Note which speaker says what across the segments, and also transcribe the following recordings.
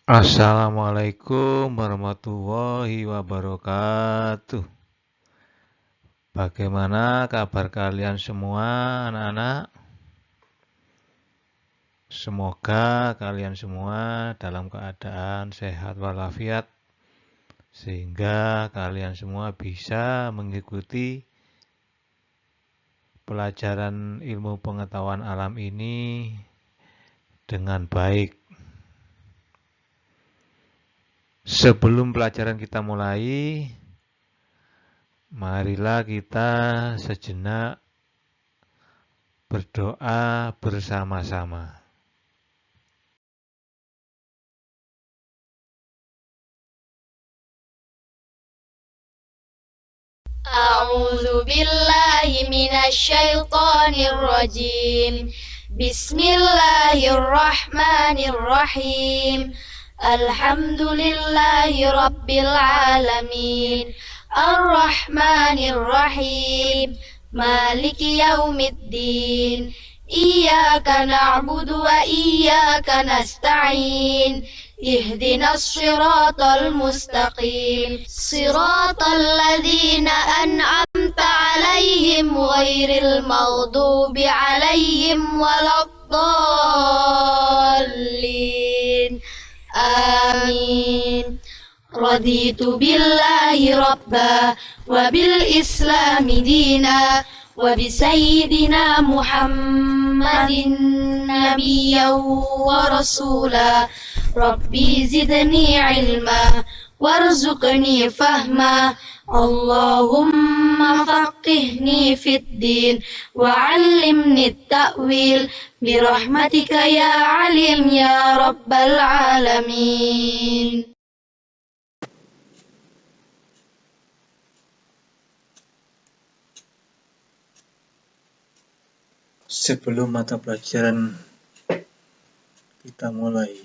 Speaker 1: Assalamualaikum warahmatullahi wabarakatuh. Bagaimana kabar kalian semua, anak-anak? Semoga kalian semua dalam keadaan sehat walafiat, sehingga kalian semua bisa mengikuti pelajaran ilmu pengetahuan alam ini dengan baik. Sebelum pelajaran kita mulai, marilah kita sejenak berdoa bersama-sama.
Speaker 2: أعوذ بالله من الشيطان الرجيم بسم الله الرحمن الرحيم الحمد لله رب العالمين الرحمن الرحيم مالك يوم الدين إياك نعبد وإياك نستعين اهدنا الصراط المستقيم صراط الذين أنعمت عليهم غير المغضوب عليهم ولا الضالين آمين رضيت بالله ربا وبالإسلام دينا وبسيدنا محمد نبيا ورسولا ربي زدني علما وارزقني فهما اللهم فقهني في الدين وعلمني التأويل برحمتك يا عليم يا رب العالمين.
Speaker 3: Sebelum mata pelajaran kita mulai,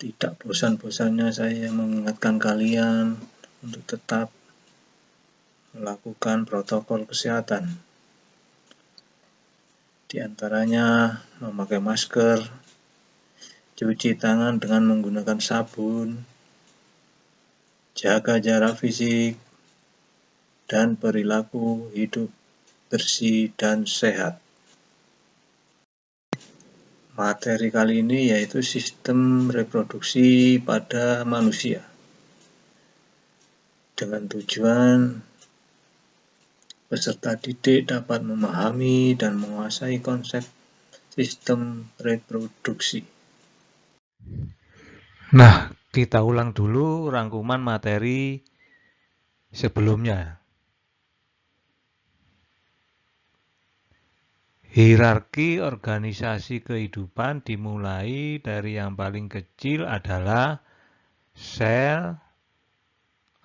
Speaker 3: tidak bosan-bosannya saya mengingatkan kalian untuk tetap melakukan protokol kesehatan. Di antaranya memakai masker, cuci tangan dengan menggunakan sabun, jaga jarak fisik, dan perilaku hidup bersih dan sehat. Materi kali ini yaitu sistem reproduksi pada manusia, dengan tujuan peserta didik dapat memahami dan menguasai konsep sistem reproduksi.
Speaker 1: Nah, kita ulang dulu rangkuman materi sebelumnya. Hierarki organisasi kehidupan dimulai dari yang paling kecil adalah sel,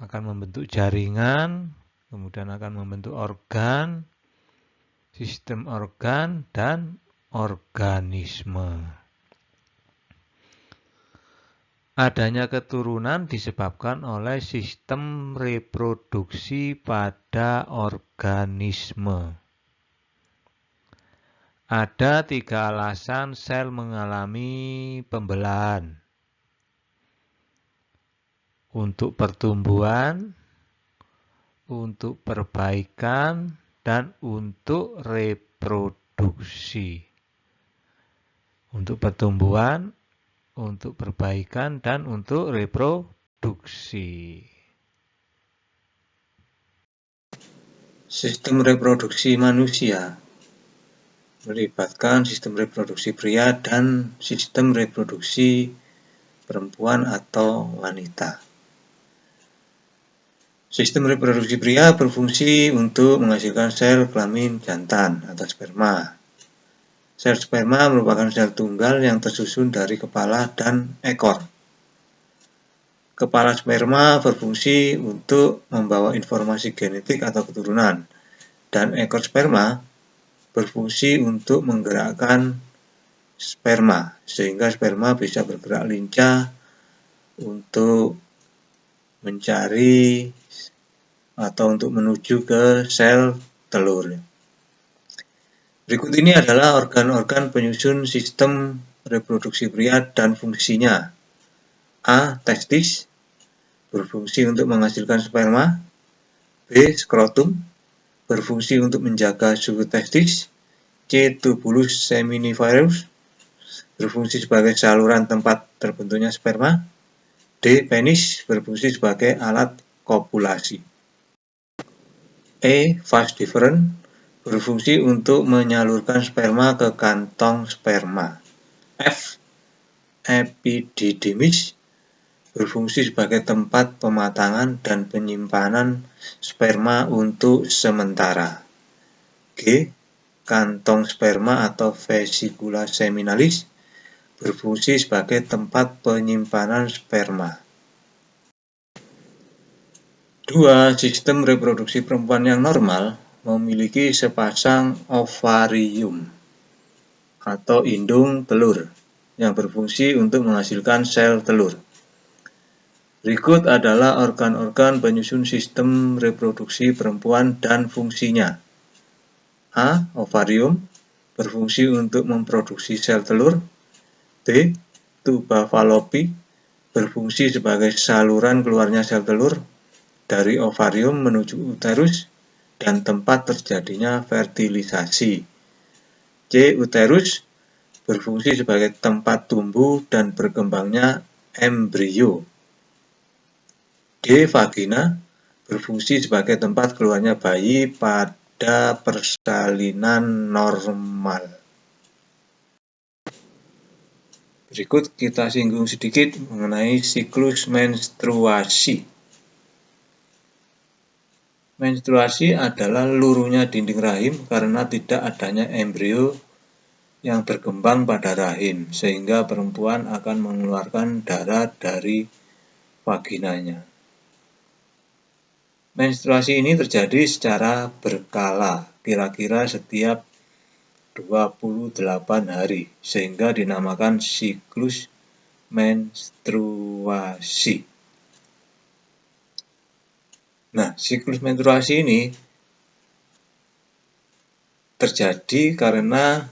Speaker 1: akan membentuk jaringan, kemudian akan membentuk organ, sistem organ, dan organisme. Adanya keturunan disebabkan oleh sistem reproduksi pada organisme. Ada 3 alasan sel mengalami pembelahan. Untuk pertumbuhan, untuk perbaikan, dan untuk reproduksi. Untuk pertumbuhan, untuk perbaikan, dan untuk reproduksi.
Speaker 3: Sistem reproduksi manusia melibatkan sistem reproduksi pria dan sistem reproduksi perempuan atau wanita. Sistem reproduksi pria berfungsi untuk menghasilkan sel kelamin jantan atau sperma. Sel sperma merupakan sel tunggal yang tersusun dari kepala dan ekor. Kepala sperma berfungsi untuk membawa informasi genetik atau keturunan, dan ekor sperma berfungsi untuk menggerakkan sperma, sehingga sperma bisa bergerak lincah untuk mencari atau untuk menuju ke sel telur. Berikut ini adalah organ-organ penyusun sistem reproduksi pria dan fungsinya. A. Testis, berfungsi untuk menghasilkan sperma. B. Skrotum, berfungsi untuk menjaga suhu testis. C. Tubulus seminiferus, berfungsi sebagai saluran tempat terbentuknya sperma. D. Penis, berfungsi sebagai alat kopulasi. E. Vas deferens, berfungsi untuk menyalurkan sperma ke kantong sperma. F. Epididymis, berfungsi sebagai tempat pematangan dan penyimpanan sperma untuk sementara. G. Kantong sperma atau vesicula seminalis, berfungsi sebagai tempat penyimpanan sperma. 2. Sistem reproduksi perempuan yang normal memiliki sepasang ovarium atau indung telur yang berfungsi untuk menghasilkan sel telur. Berikut adalah organ-organ penyusun sistem reproduksi perempuan dan fungsinya. A. Ovarium, berfungsi untuk memproduksi sel telur. B. Tuba Fallopi, berfungsi sebagai saluran keluarnya sel telur dari ovarium menuju uterus dan tempat terjadinya fertilisasi. C. Uterus, berfungsi sebagai tempat tumbuh dan berkembangnya embrio. D. Vagina, berfungsi sebagai tempat keluarnya bayi pada persalinan normal. Berikut kita singgung sedikit mengenai siklus menstruasi. Menstruasi adalah luruhnya dinding rahim karena tidak adanya embrio yang berkembang pada rahim, sehingga perempuan akan mengeluarkan darah dari vaginanya. Menstruasi ini terjadi secara berkala, kira-kira setiap 28 hari, sehingga dinamakan siklus menstruasi. Nah, siklus menstruasi ini terjadi karena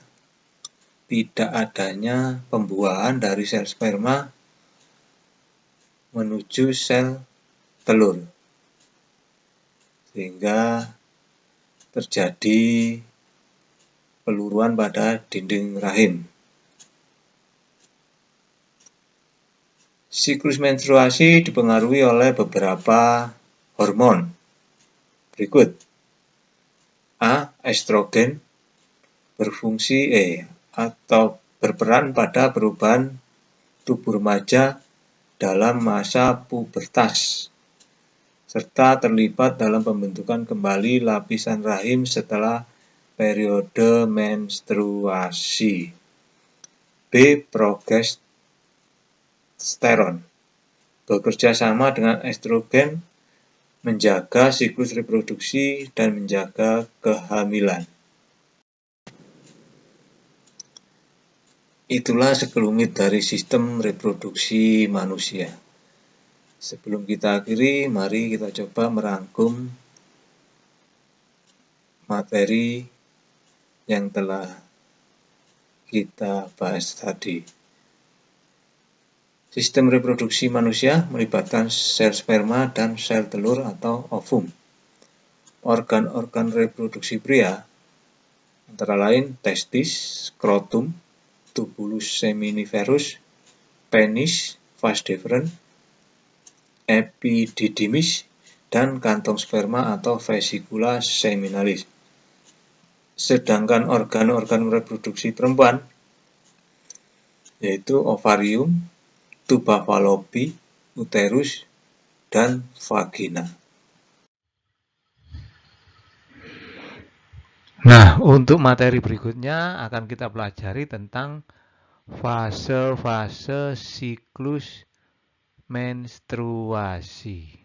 Speaker 3: tidak adanya pembuahan dari sel sperma menuju sel telur, sehingga terjadi peluruan pada dinding rahim. Siklus menstruasi dipengaruhi oleh beberapa hormon. Berikut. A. Estrogen, berfungsi atau berperan pada perubahan tubuh remaja dalam masa pubertas, serta terlibat dalam pembentukan kembali lapisan rahim setelah periode menstruasi. B. Progesteron, bekerja sama dengan estrogen menjaga siklus reproduksi dan menjaga kehamilan. Itulah sekelumit dari sistem reproduksi manusia. Sebelum kita akhiri, mari kita coba merangkum materi yang telah kita bahas tadi. Sistem reproduksi manusia melibatkan sel sperma dan sel telur atau ovum. Organ-organ reproduksi pria antara lain testis, skrotum, tubulus seminiferus, penis, vas deferens, epididymis, dan kantong sperma atau vesicula seminalis. Sedangkan organ-organ reproduksi perempuan yaitu ovarium, tuba Fallopi, uterus, dan vagina.
Speaker 1: Nah, untuk materi berikutnya akan kita pelajari tentang fase-fase siklus menstruasi.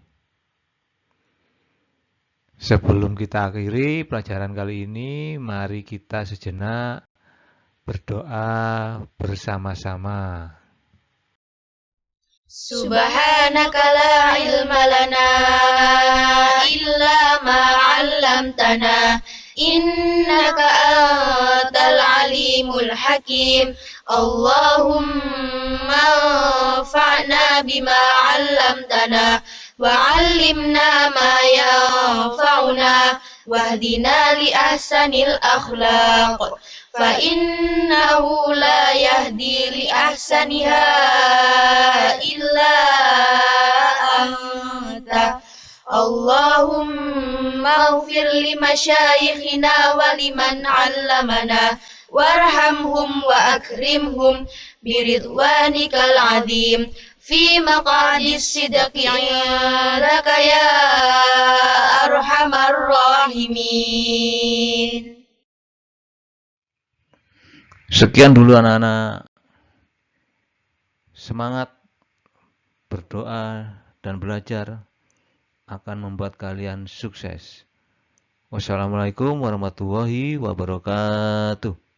Speaker 1: Sebelum kita akhiri pelajaran kali ini, mari kita sejenak berdoa bersama-sama.
Speaker 2: Subhanaka la ilma lana illa ma 'allamtana إنك أنت العليم الحكيم اللهم انفعنا بما علمتنا وعلمنا ما ينفعنا واهدنا لأحسن الأخلاق فإنه لا يهدي لأحسنها إلا أنت اللهم اغفر لمشايخنا ولمن علمنا وارحمهم وأكرمهم برضوانك العظيم في مقعد الصدق عندك يا أرحم الراحمين.
Speaker 1: Sekian dulu anak-anak. Semangat berdoa dan belajar akan membuat kalian sukses. Wassalamualaikum warahmatullahi wabarakatuh.